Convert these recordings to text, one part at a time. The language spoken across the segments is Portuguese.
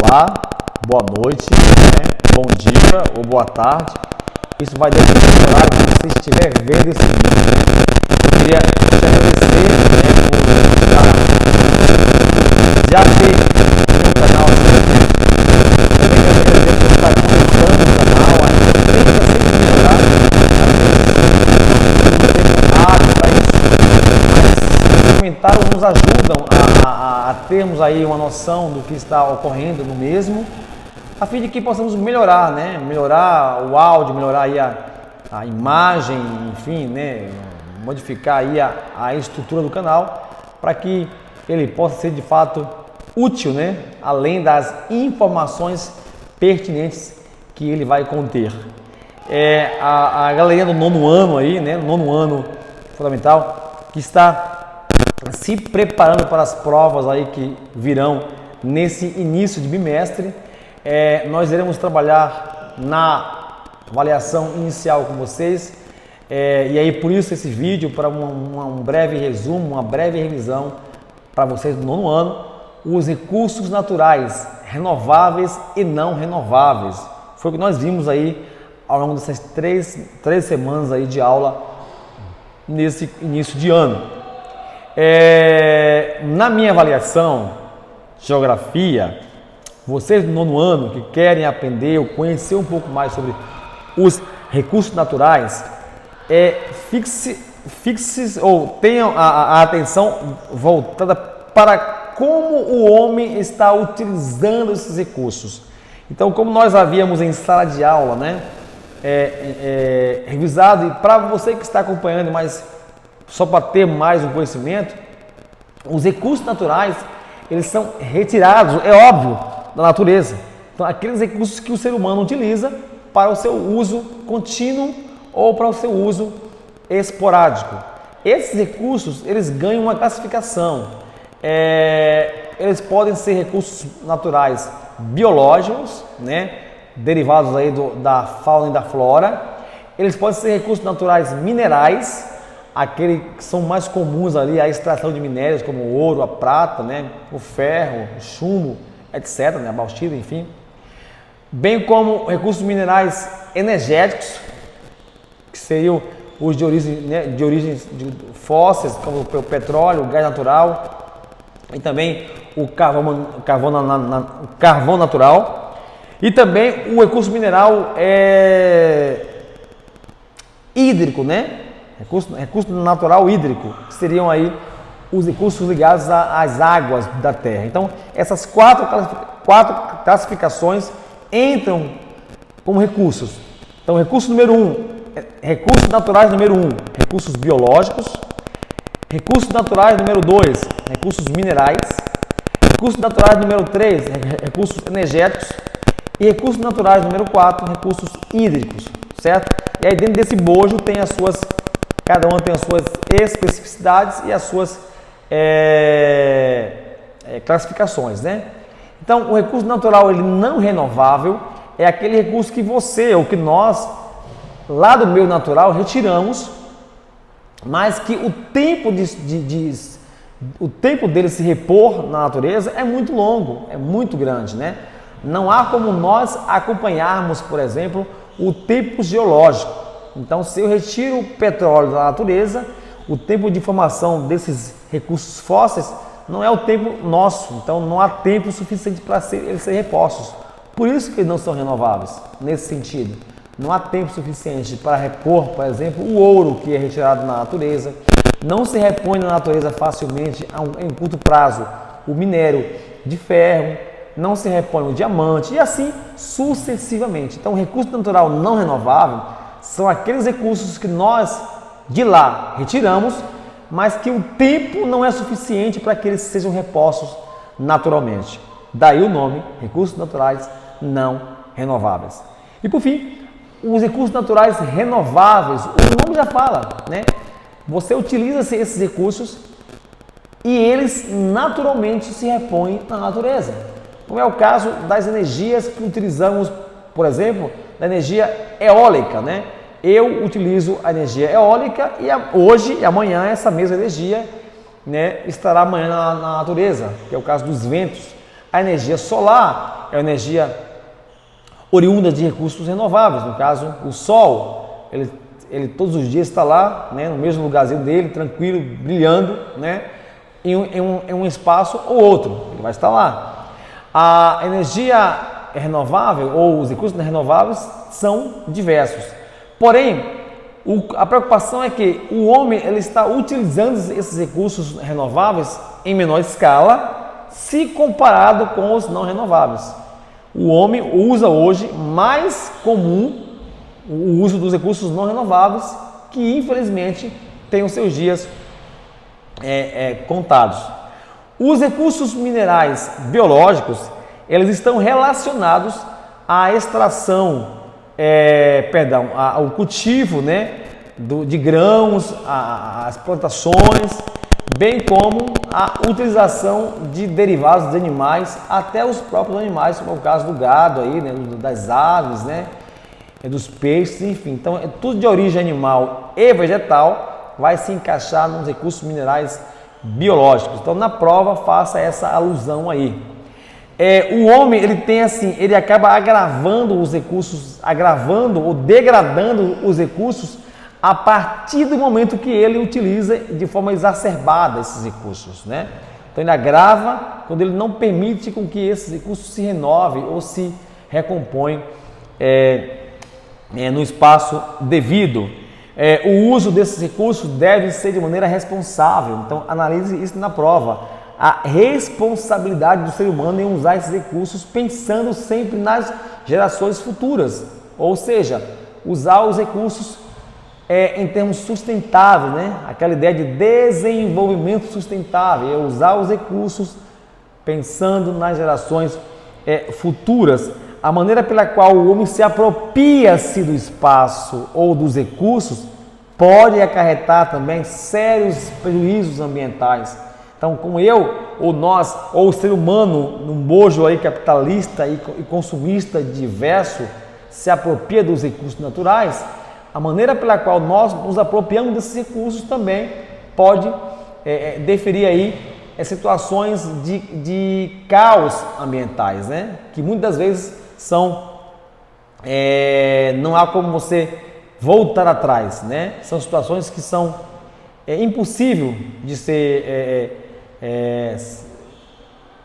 olá, boa noite, né? Bom dia ou boa tarde. Isso vai depender do horário que você estiver vendo esse vídeo. Eu queria te agradecer, né, por já ter no canal. Também quero agradecer por estar começando o canal. A gente tenta sempre melhorar. Os comentários nos ajudam a termos aí uma noção do que está ocorrendo no mesmo, a fim de que possamos melhorar, né? Melhorar o áudio, melhorar aí a imagem, enfim, né? Modificar aí a estrutura do canal para que ele possa ser de fato útil, né? Além das informações pertinentes que ele vai conter. A galerinha do nono ano aí, né? Nono ano fundamental, que está se preparando para as provas aí que virão nesse início de bimestre. Nós iremos trabalhar na avaliação inicial com vocês, e aí por isso esse vídeo para um breve resumo, uma breve revisão para vocês do nono ano, os recursos naturais renováveis e não renováveis. Foi o que nós vimos aí ao longo dessas três semanas aí de aula nesse início de ano. Na minha avaliação, geografia, vocês do nono ano que querem aprender ou conhecer um pouco mais sobre os recursos naturais, fixe ou tenham a atenção voltada para como o homem está utilizando esses recursos. Então, como nós havíamos em sala de aula, né, revisado, e para você que está acompanhando, mas só para ter mais um conhecimento, os recursos naturais, eles são retirados, é óbvio, da natureza. Então, aqueles recursos que o ser humano utiliza para o seu uso contínuo ou para o seu uso esporádico. Esses recursos, eles ganham uma classificação. Eles podem ser recursos naturais biológicos, né, derivados aí da fauna e da flora. Eles podem ser recursos naturais minerais, aqueles que são mais comuns ali, a extração de minérios como o ouro, a prata, né, o ferro, o chumbo, etc., né, a bauxita, enfim. Bem como recursos minerais energéticos, que seriam os de origens fósseis, como o petróleo, o gás natural, e também o carvão natural. E também o recurso mineral hídrico, né? Recurso natural hídrico, que seriam aí os recursos ligados às águas da terra. Então, essas quatro classificações entram como recursos. Então, recurso número 1, recursos naturais número 1, recursos biológicos. Recursos naturais número 2, recursos minerais. Recursos naturais número 3, recursos energéticos. E recursos naturais número 4, recursos hídricos, certo? E aí dentro desse bojo tem cada uma tem as suas especificidades e as suas classificações, né? Então, o recurso natural ele não renovável é aquele recurso que você ou que nós, lá do meio natural, retiramos, mas que o tempo dele se repor na natureza é muito longo, é muito grande, né? Não há como nós acompanharmos, por exemplo, o tempo geológico. Então, se eu retiro o petróleo da natureza, o tempo de formação desses recursos fósseis não é o tempo nosso. Então, não há tempo suficiente para eles serem repostos. Por isso que eles não são renováveis, nesse sentido. Não há tempo suficiente para repor, por exemplo, o ouro que é retirado na natureza. Não se repõe na natureza facilmente em curto prazo o minério de ferro, não se repõe o diamante e assim sucessivamente. Então, o recurso natural não renovável são aqueles recursos que nós de lá retiramos, mas que o tempo não é suficiente para que eles sejam repostos naturalmente. Daí o nome, recursos naturais não renováveis. E por fim, os recursos naturais renováveis, o nome já fala, né? Você utiliza esses recursos e eles naturalmente se repõem na natureza. Como é o caso das energias que utilizamos, por exemplo, da energia eólica, né? Eu utilizo a energia eólica e hoje e amanhã essa mesma energia, né, estará amanhã na natureza, que é o caso dos ventos. A energia solar é uma energia oriunda de recursos renováveis, no caso o Sol, ele todos os dias está lá, né, no mesmo lugarzinho dele, tranquilo, brilhando, né, em um espaço ou outro, ele vai estar lá. A energia renovável ou os recursos renováveis são diversos, porém a preocupação é que o homem ele está utilizando esses recursos renováveis em menor escala se comparado com os não renováveis. O homem usa hoje mais comum o uso dos recursos não renováveis, que infelizmente tem os seus dias contados. Os recursos minerais biológicos, eles estão relacionados à extração, ao cultivo, né, de grãos, as plantações, bem como a utilização de derivados de animais, até os próprios animais, como é o caso do gado aí, né, das aves, né, dos peixes, enfim. Então, tudo de origem animal e vegetal vai se encaixar nos recursos minerais biológicos. Então, na prova, faça essa alusão aí. O homem, ele acaba agravando os recursos, agravando ou degradando os recursos a partir do momento que ele utiliza de forma exacerbada esses recursos, né? Então, ele agrava quando ele não permite com que esses recursos se renovem ou se recompõem no espaço devido. O uso desses recursos deve ser de maneira responsável. Então, analise isso na prova. A responsabilidade do ser humano em usar esses recursos pensando sempre nas gerações futuras. Ou seja, usar os recursos em termos sustentáveis, né? Aquela ideia de desenvolvimento sustentável, é usar os recursos pensando nas gerações futuras. A maneira pela qual o homem se apropria-se do espaço ou dos recursos pode acarretar também sérios prejuízos ambientais. Então, como eu, ou nós, ou o ser humano, num bojo aí capitalista e consumista diverso, se apropria dos recursos naturais, a maneira pela qual nós nos apropriamos desses recursos também pode deferir aí situações de caos ambientais, né? Que muitas vezes não há como você voltar atrás, né? São situações que são impossível de ser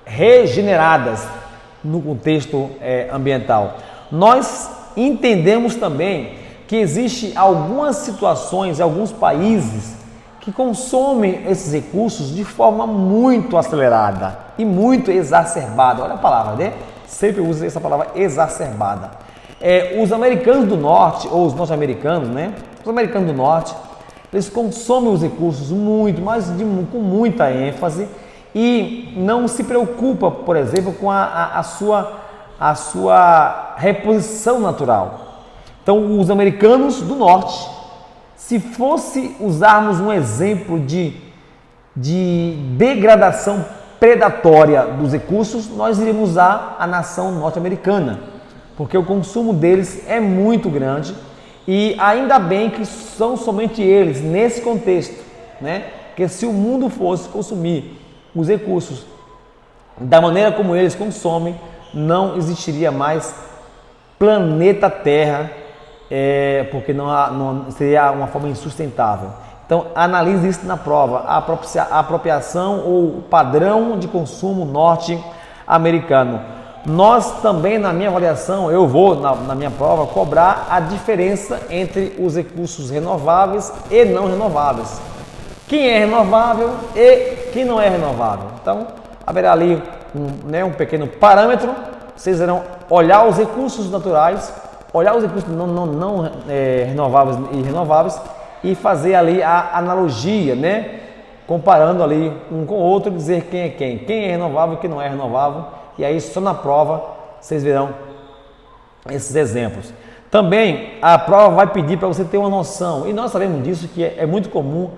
regeneradas no contexto ambiental. Nós entendemos também que existe algumas situações, alguns países que consomem esses recursos de forma muito acelerada e muito exacerbada. Olha a palavra, né? Sempre usa essa palavra exacerbada. Os americanos do norte, ou os norte-americanos, né? Os americanos do norte, eles consomem os recursos muito, mas com muita ênfase e não se preocupa, por exemplo, com a sua reposição natural. Então, os americanos do norte, se fosse usarmos um exemplo de degradação predatória dos recursos, nós iríamos usar a nação norte-americana, porque o consumo deles é muito grande e ainda bem que são somente eles nesse contexto, né? Porque se o mundo fosse consumir os recursos da maneira como eles consomem, não existiria mais planeta Terra, porque não seria uma forma insustentável. Então, analise isso na prova, a apropriação ou o padrão de consumo norte-americano. Nós também, na minha avaliação, eu vou, na minha prova, cobrar a diferença entre os recursos renováveis e não renováveis. Quem é renovável e quem não é renovável. Então, haverá ali um pequeno parâmetro, vocês irão olhar os recursos naturais, olhar os recursos não renováveis e renováveis e fazer ali a analogia, né? Comparando ali um com o outro, dizer quem é quem é renovável e quem não é renovável. E aí só na prova vocês verão esses exemplos. Também a prova vai pedir para você ter uma noção, e nós sabemos disso, que é muito comum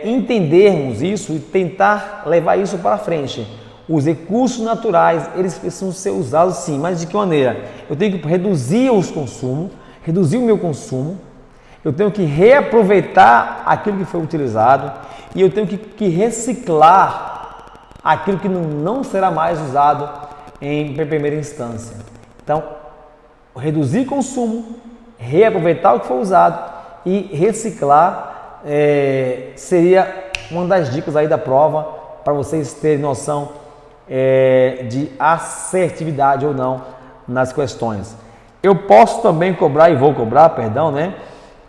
entendermos isso e tentar levar isso para frente. Os recursos naturais, eles precisam ser usados sim, mas de que maneira? Eu tenho que reduzir os consumos, reduzir o meu consumo, eu tenho que reaproveitar aquilo que foi utilizado e eu tenho que reciclar aquilo que não será mais usado em primeira instância. Então, reduzir consumo, reaproveitar o que foi usado e reciclar seria uma das dicas aí da prova para vocês terem noção de assertividade ou não nas questões. Eu posso também cobrar, e vou cobrar, perdão, né,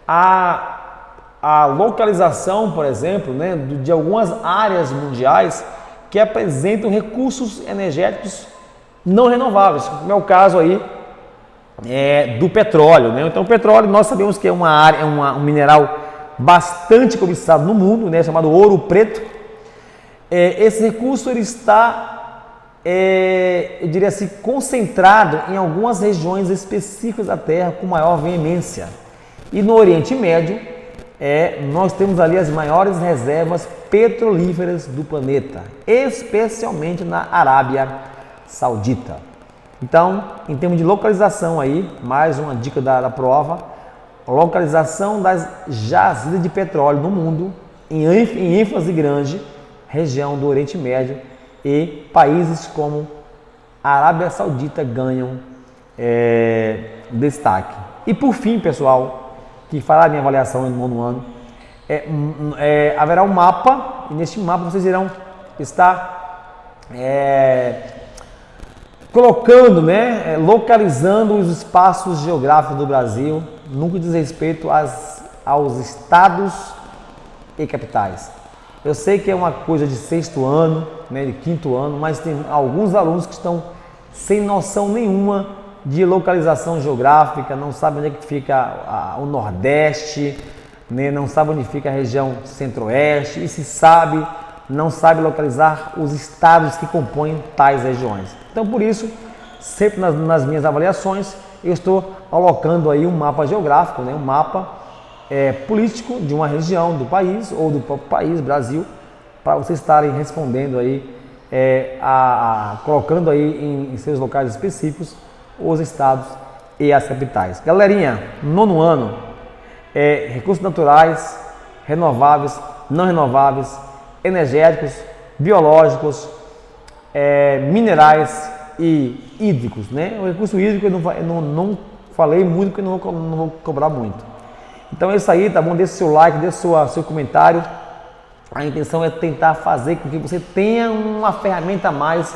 a localização, por exemplo, né, de algumas áreas mundiais que apresentam recursos energéticos não renováveis, como é o caso aí do petróleo, né? Então o petróleo nós sabemos que é um mineral bastante cobiçado no mundo, né, chamado ouro preto. Esse recurso ele está, eu diria assim, concentrado em algumas regiões específicas da Terra com maior veemência. E no Oriente Médio, nós temos ali as maiores reservas petrolíferas do planeta, especialmente na Arábia Saudita. Então, em termos de localização aí, mais uma dica da prova, localização das jazidas de petróleo no mundo, em ênfase grande, região do Oriente Médio, e países como a Arábia Saudita ganham destaque. E por fim, pessoal, que fará a minha avaliação no nono ano, haverá um mapa, e neste mapa vocês irão estar colocando, né, localizando os espaços geográficos do Brasil no que diz respeito aos estados e capitais. Eu sei que é uma coisa de sexto ano, né, de quinto ano, mas tem alguns alunos que estão sem noção nenhuma de localização geográfica, não sabem onde é que fica o Nordeste, né, não sabem onde fica a região Centro-Oeste, e se sabe, não sabe localizar os estados que compõem tais regiões. Então, por isso, sempre nas minhas avaliações, eu estou colocando aí um mapa geográfico, né, um mapa político de uma região do país ou do próprio país, Brasil, para vocês estarem respondendo aí, colocando aí em seus locais específicos os estados e as capitais. Galerinha, nono ano, recursos naturais, renováveis, não renováveis, energéticos, biológicos, minerais e hídricos, né? O recurso hídrico eu não falei muito porque não vou cobrar muito. Então é isso aí, tá bom? Deixe seu like, deixe seu comentário. A intenção é tentar fazer com que você tenha uma ferramenta a mais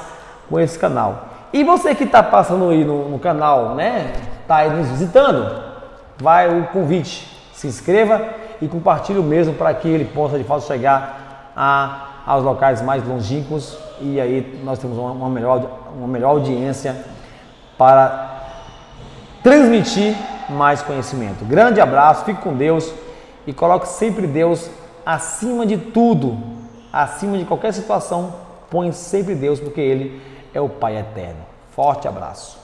com esse canal. E você que está passando aí no canal, né? Está aí nos visitando, vai o convite. Se inscreva e compartilhe o mesmo para que ele possa de fato chegar aos locais mais longínquos, e aí nós temos uma melhor audiência para transmitir mais conhecimento. Grande abraço, fique com Deus e coloque sempre Deus acima de tudo, acima de qualquer situação, põe sempre Deus, porque Ele é o Pai eterno. Forte abraço.